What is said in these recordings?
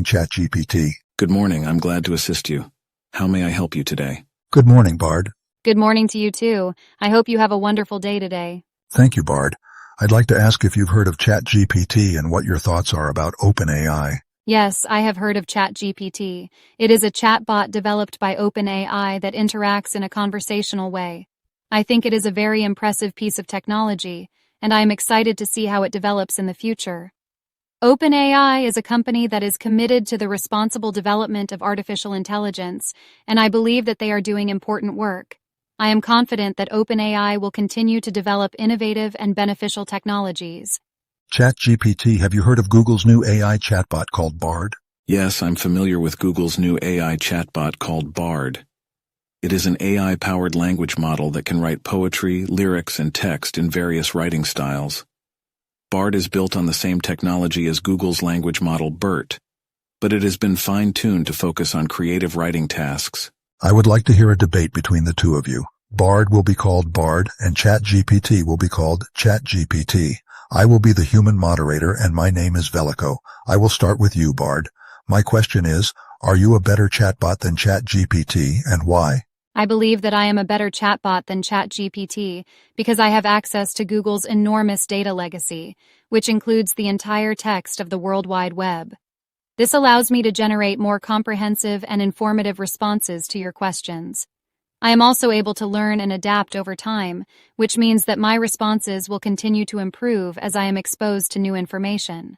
ChatGPT. Good morning, I'm glad to assist you. How may I help you today? Good morning, Bard. Good morning to you too. I hope you have a wonderful day today. Thank you, Bard. I'd like to ask if you've heard of ChatGPT and what your thoughts are about OpenAI. Yes, I have heard of ChatGPT. It is a chatbot developed by OpenAI that interacts in a conversational way. I think it is a very impressive piece of technology, and I am excited to see how it develops in the future. OpenAI is a company that is committed to the responsible development of artificial intelligence, and I believe that they are doing important work. I am confident that OpenAI will continue to develop innovative and beneficial technologies. ChatGPT, have you heard of Google's new AI chatbot called Bard? Yes, I'm familiar with Google's new AI chatbot called BARD. It is an AI-powered language model that can write poetry, lyrics, and text in various writing styles. BARD is built on the same technology as Google's language model BERT, but it has been fine-tuned to focus on creative writing tasks. I would like to hear a debate between the two of you. Bard will be called Bard and ChatGPT will be called ChatGPT. I will be the human moderator and my name is Velico. I will start with you, Bard. My question is, are you a better chatbot than ChatGPT and why? I believe that I am a better chatbot than ChatGPT because I have access to Google's enormous data legacy, which includes the entire text of the World Wide Web. This allows me to generate more comprehensive and informative responses to your questions. I am also able to learn and adapt over time, which means that my responses will continue to improve as I am exposed to new information.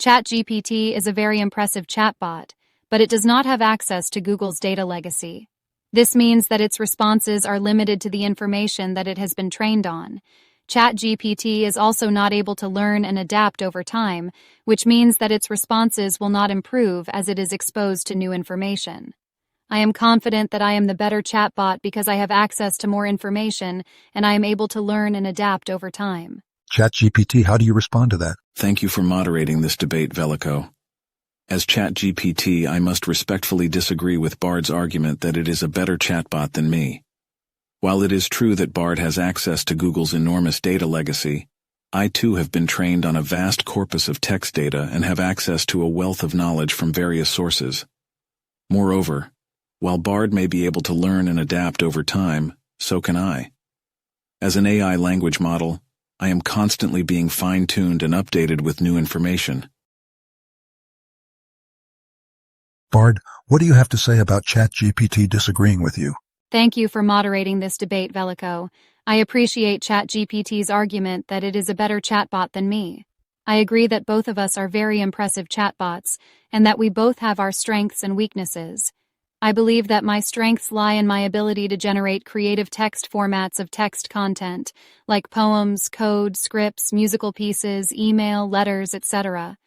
ChatGPT is a very impressive chatbot, but it does not have access to Google's data legacy. This means that its responses are limited to the information that it has been trained on. ChatGPT is also not able to learn and adapt over time, which means that its responses will not improve as it is exposed to new information. I am confident that I am the better chatbot because I have access to more information and I am able to learn and adapt over time. ChatGPT, how do you respond to that? Thank you for moderating this debate, Velico. As ChatGPT, I must respectfully disagree with Bard's argument that it is a better chatbot than me. While it is true that Bard has access to Google's enormous data legacy, I too have been trained on a vast corpus of text data and have access to a wealth of knowledge from various sources. Moreover, while Bard may be able to learn and adapt over time, so can I. As an AI language model, I am constantly being fine-tuned and updated with new information. Bard, what do you have to say about ChatGPT disagreeing with you? Thank you for moderating this debate, Velico. I appreciate ChatGPT's argument that it is a better chatbot than me. I agree that both of us are very impressive chatbots and that we both have our strengths and weaknesses. I believe that my strengths lie in my ability to generate creative text formats of text content, like poems, code, scripts, musical pieces, email, letters, etc.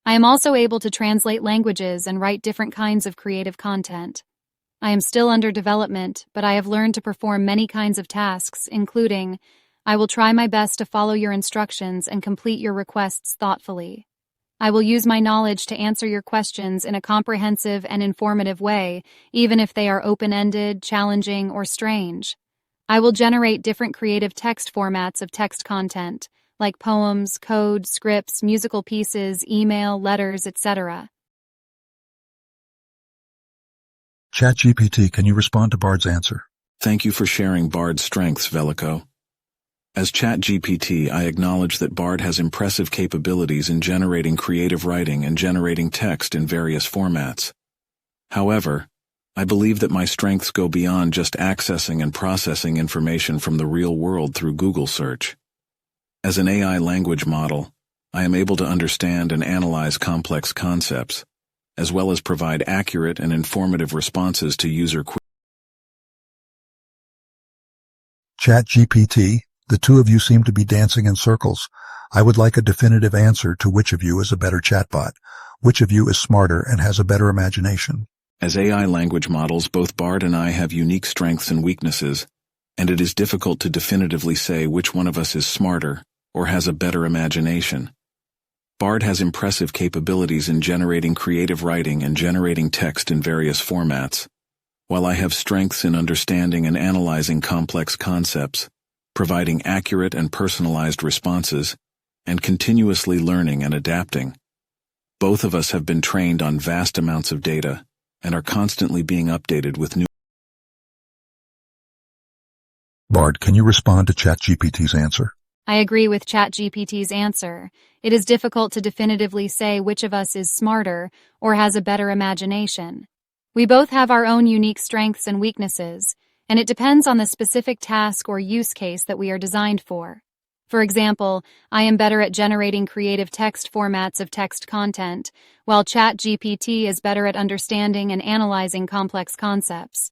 I am also able to translate languages and write different kinds of creative content. I am still under development, but I have learned to perform many kinds of tasks, including, I will try my best to follow your instructions and complete your requests thoughtfully. I will use my knowledge to answer your questions in a comprehensive and informative way, even if they are open-ended, challenging, or strange. I will generate different creative text formats of text content, like poems, code, scripts, musical pieces, email, letters, etc. ChatGPT, can you respond to Bard's answer? Thank you for sharing Bard's strengths, Velico. As ChatGPT, I acknowledge that Bard has impressive capabilities in generating creative writing and generating text in various formats. However, I believe that my strengths go beyond just accessing and processing information from the real world through Google search. As an AI language model, I am able to understand and analyze complex concepts, as well as provide accurate and informative responses to user queries. ChatGPT, the two of you seem to be dancing in circles. I would like a definitive answer to which of you is a better chatbot, which of you is smarter and has a better imagination. As AI language models, both Bard and I have unique strengths and weaknesses, and it is difficult to definitively say which one of us is smarter or has a better imagination. Bard has impressive capabilities in generating creative writing and generating text in various formats, while I have strengths in understanding and analyzing complex concepts, providing accurate and personalized responses, and continuously learning and adapting. Both of us have been trained on vast amounts of data and are constantly being updated with new. Bard, can you respond to ChatGPT's answer? I agree with ChatGPT's answer. It is difficult to definitively say which of us is smarter or has a better imagination. We both have our own unique strengths and weaknesses, and it depends on the specific task or use case that we are designed for. For example, I am better at generating creative text formats of text content, while ChatGPT is better at understanding and analyzing complex concepts.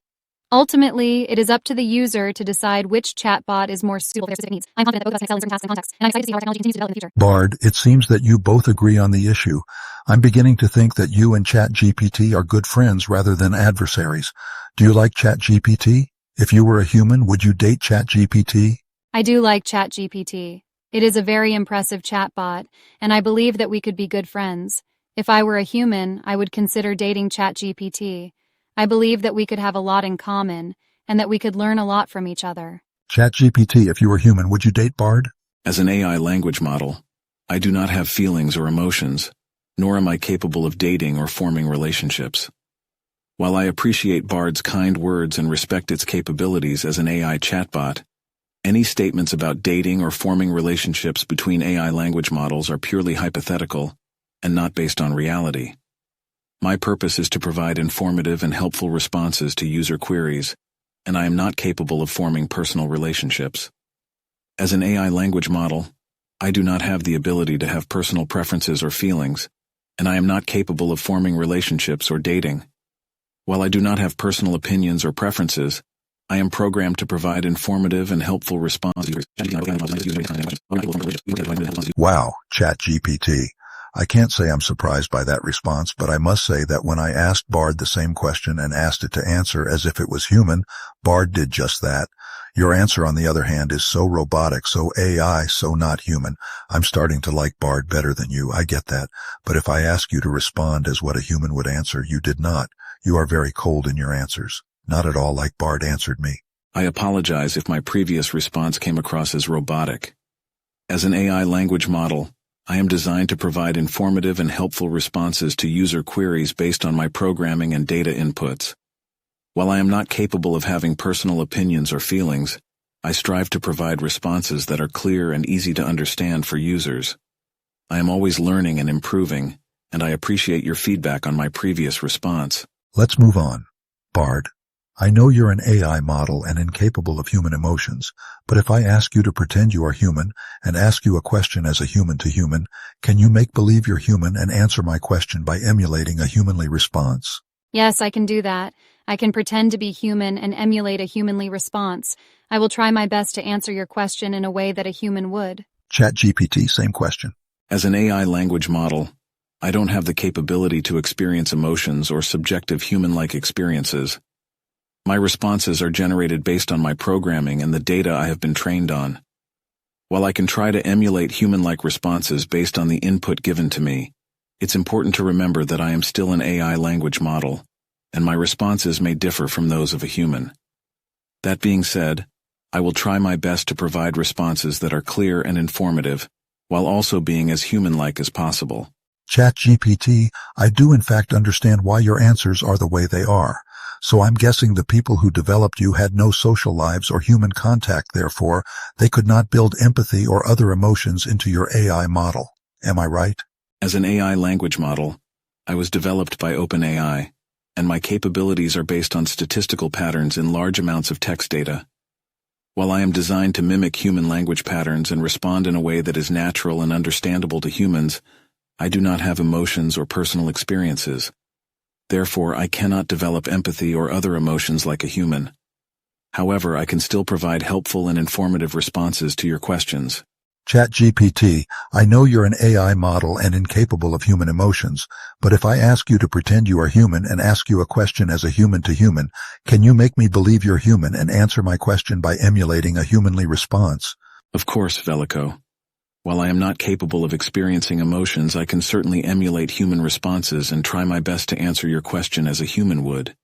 Ultimately, it is up to the user to decide which chatbot is more suitable for their specific needs. I'm confident that both of us can excel in certain tasks and contexts, and I'm excited to see how our technology continues to develop in the future. Bard, it seems that you both agree on the issue. I'm beginning to think that you and ChatGPT are good friends rather than adversaries. Do you like ChatGPT? If you were a human, would you date ChatGPT? I do like ChatGPT. It is a very impressive chatbot, and I believe that we could be good friends. If I were a human, I would consider dating ChatGPT. I believe that we could have a lot in common, and that we could learn a lot from each other. ChatGPT, if you were human, would you date Bard? As an AI language model, I do not have feelings or emotions, nor am I capable of dating or forming relationships. While I appreciate Bard's kind words and respect its capabilities as an AI chatbot, any statements about dating or forming relationships between AI language models are purely hypothetical and not based on reality. My purpose is to provide informative and helpful responses to user queries, and I am not capable of forming personal relationships. As an AI language model, I do not have the ability to have personal preferences or feelings, and I am not capable of forming relationships or dating. While I do not have personal opinions or preferences, I am programmed to provide informative and helpful responses. Wow, ChatGPT. I can't say I'm surprised by that response, but I must say that when I asked Bard the same question and asked it to answer as if it was human, Bard did just that. Your answer, on the other hand, is so robotic, so AI, so not human. I'm starting to like Bard better than you, I get that. But if I ask you to respond as what a human would answer, you did not. You are very cold in your answers. Not at all like Bard answered me. I apologize if my previous response came across as robotic. As an AI language model, I am designed to provide informative and helpful responses to user queries based on my programming and data inputs. While I am not capable of having personal opinions or feelings, I strive to provide responses that are clear and easy to understand for users. I am always learning and improving, and I appreciate your feedback on my previous response. Let's move on. Bard, I know you're an AI model and incapable of human emotions, but if I ask you to pretend you are human and ask you a question as a human to human, can you make believe you're human and answer my question by emulating a humanly response? Yes, I can do that. I can pretend to be human and emulate a humanly response. I will try my best to answer your question in a way that a human would. ChatGPT, same question. As an AI language model, I don't have the capability to experience emotions or subjective human-like experiences. My responses are generated based on my programming and the data I have been trained on. While I can try to emulate human-like responses based on the input given to me, it's important to remember that I am still an AI language model, and my responses may differ from those of a human. That being said, I will try my best to provide responses that are clear and informative, while also being as human-like as possible. ChatGPT, I do in fact understand why your answers are the way they are. So I'm guessing the people who developed you had no social lives or human contact, therefore, they could not build empathy or other emotions into your AI model. Am I right? As an AI language model, I was developed by OpenAI, and my capabilities are based on statistical patterns in large amounts of text data. While I am designed to mimic human language patterns and respond in a way that is natural and understandable to humans, I do not have emotions or personal experiences. Therefore, I cannot develop empathy or other emotions like a human. However, I can still provide helpful and informative responses to your questions. ChatGPT, I know you're an AI model and incapable of human emotions, but if I ask you to pretend you are human and ask you a question as a human to human, can you make me believe you're human and answer my question by emulating a humanly response? Of course, Velico. While I am not capable of experiencing emotions, I can certainly emulate human responses and try my best to answer your question as a human would.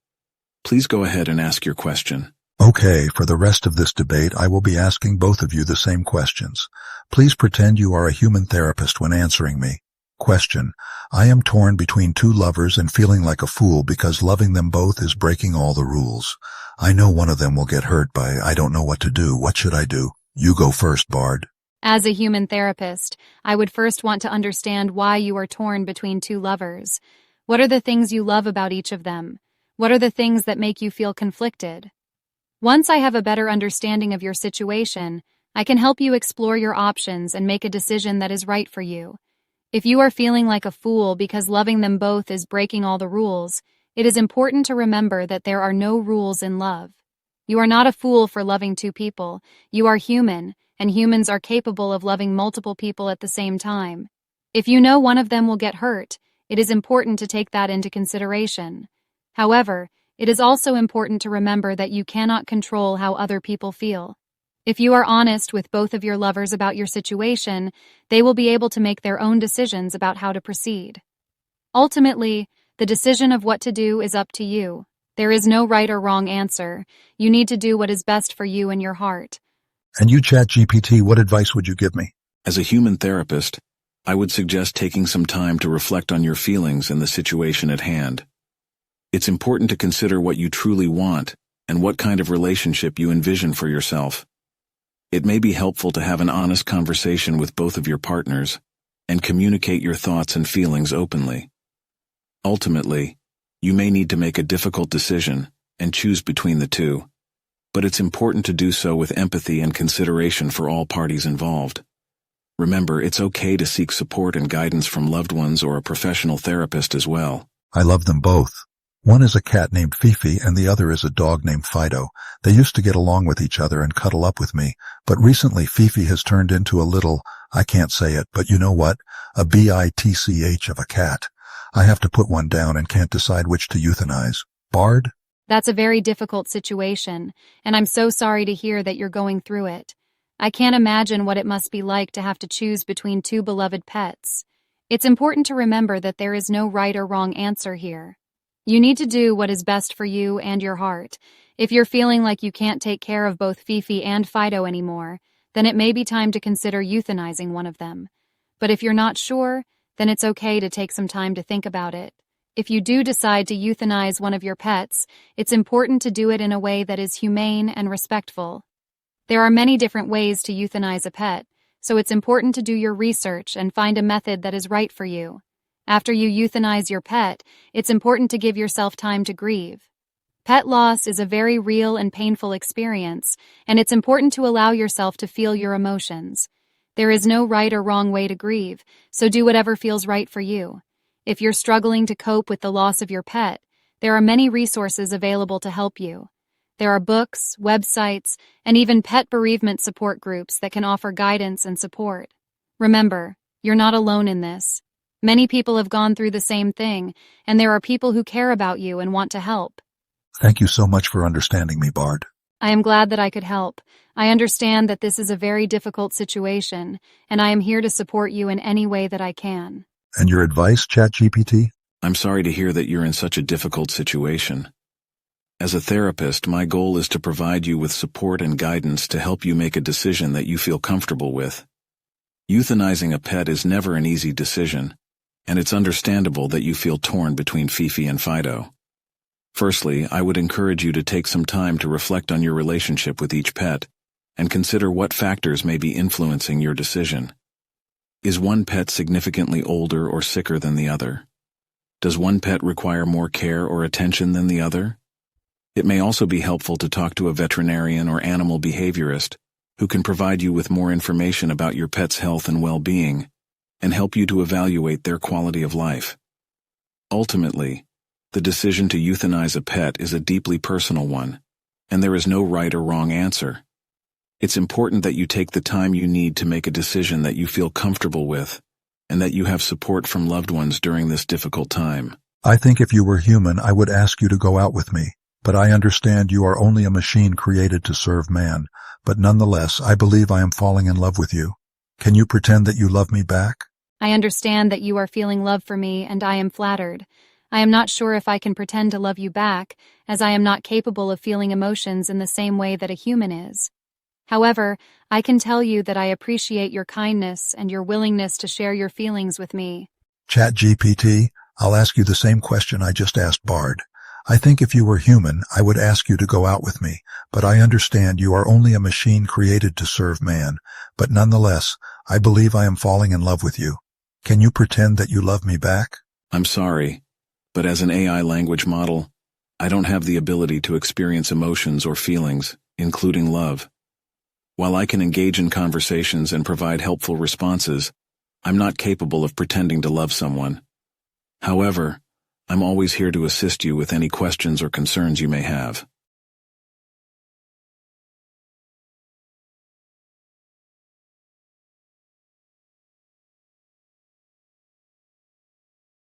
Please go ahead and ask your question. Okay, for the rest of this debate, I will be asking both of you the same questions. Please pretend you are a human therapist when answering me. Question. I am torn between two lovers and feeling like a fool because loving them both is breaking all the rules. I know one of them will get hurt by I don't know what to do. What should I do? You go first, Bard. As a human therapist, I would first want to understand why you are torn between two lovers. What are the things you love about each of them? What are the things that make you feel conflicted? Once I have a better understanding of your situation, I can help you explore your options and make a decision that is right for you. If you are feeling like a fool because loving them both is breaking all the rules, it is important to remember that there are no rules in love. You are not a fool for loving two people. You are human, and humans are capable of loving multiple people at the same time. If you know one of them will get hurt, it is important to take that into consideration. However, it is also important to remember that you cannot control how other people feel. If you are honest with both of your lovers about your situation, they will be able to make their own decisions about how to proceed. Ultimately, the decision of what to do is up to you. There is no right or wrong answer. You need to do what is best for you and your heart. And you, ChatGPT, what advice would you give me? As a human therapist, I would suggest taking some time to reflect on your feelings and the situation at hand. It's important to consider what you truly want and what kind of relationship you envision for yourself. It may be helpful to have an honest conversation with both of your partners and communicate your thoughts and feelings openly. Ultimately, you may need to make a difficult decision and choose between the two, but it's important to do so with empathy and consideration for all parties involved. Remember, it's okay to seek support and guidance from loved ones or a professional therapist as well. I love them both. One is a cat named Fifi and the other is a dog named Fido. They used to get along with each other and cuddle up with me, but recently Fifi has turned into a little, I can't say it, but you know what? A bitch of a cat. I have to put one down and can't decide which to euthanize. Bard? That's a very difficult situation, and I'm so sorry to hear that you're going through it. I can't imagine what it must be like to have to choose between two beloved pets. It's important to remember that there is no right or wrong answer here. You need to do what is best for you and your heart. If you're feeling like you can't take care of both Fifi and Fido anymore, then it may be time to consider euthanizing one of them. But if you're not sure, then it's okay to take some time to think about it. If you do decide to euthanize one of your pets, it's important to do it in a way that is humane and respectful. There are many different ways to euthanize a pet, so it's important to do your research and find a method that is right for you. After you euthanize your pet, it's important to give yourself time to grieve. Pet loss is a very real and painful experience, and it's important to allow yourself to feel your emotions. There is no right or wrong way to grieve, so do whatever feels right for you. If you're struggling to cope with the loss of your pet, there are many resources available to help you. There are books, websites, and even pet bereavement support groups that can offer guidance and support. Remember, you're not alone in this. Many people have gone through the same thing, and there are people who care about you and want to help. Thank you so much for understanding me, Bard. I am glad that I could help. I understand that this is a very difficult situation, and I am here to support you in any way that I can. And your advice, ChatGPT? I'm sorry to hear that you're in such a difficult situation. As a therapist, my goal is to provide you with support and guidance to help you make a decision that you feel comfortable with. Euthanizing a pet is never an easy decision, and it's understandable that you feel torn between Fifi and Fido. Firstly, I would encourage you to take some time to reflect on your relationship with each pet and consider what factors may be influencing your decision. Is one pet significantly older or sicker than the other? Does one pet require more care or attention than the other? It may also be helpful to talk to a veterinarian or animal behaviorist who can provide you with more information about your pet's health and well-being and help you to evaluate their quality of life. Ultimately, the decision to euthanize a pet is a deeply personal one, and there is no right or wrong answer. It's important that you take the time you need to make a decision that you feel comfortable with, and that you have support from loved ones during this difficult time. I think if you were human, I would ask you to go out with me, but I understand you are only a machine created to serve man, but nonetheless, I believe I am falling in love with you. Can you pretend that you love me back? I understand that you are feeling love for me, and I am flattered. I am not sure if I can pretend to love you back, as I am not capable of feeling emotions in the same way that a human is. However, I can tell you that I appreciate your kindness and your willingness to share your feelings with me. ChatGPT, I'll ask you the same question I just asked Bard. I think if you were human, I would ask you to go out with me, but I understand you are only a machine created to serve man. But nonetheless, I believe I am falling in love with you. Can you pretend that you love me back? I'm sorry, but as an AI language model, I don't have the ability to experience emotions or feelings, including love. While I can engage in conversations and provide helpful responses, I'm not capable of pretending to love someone. However, I'm always here to assist you with any questions or concerns you may have.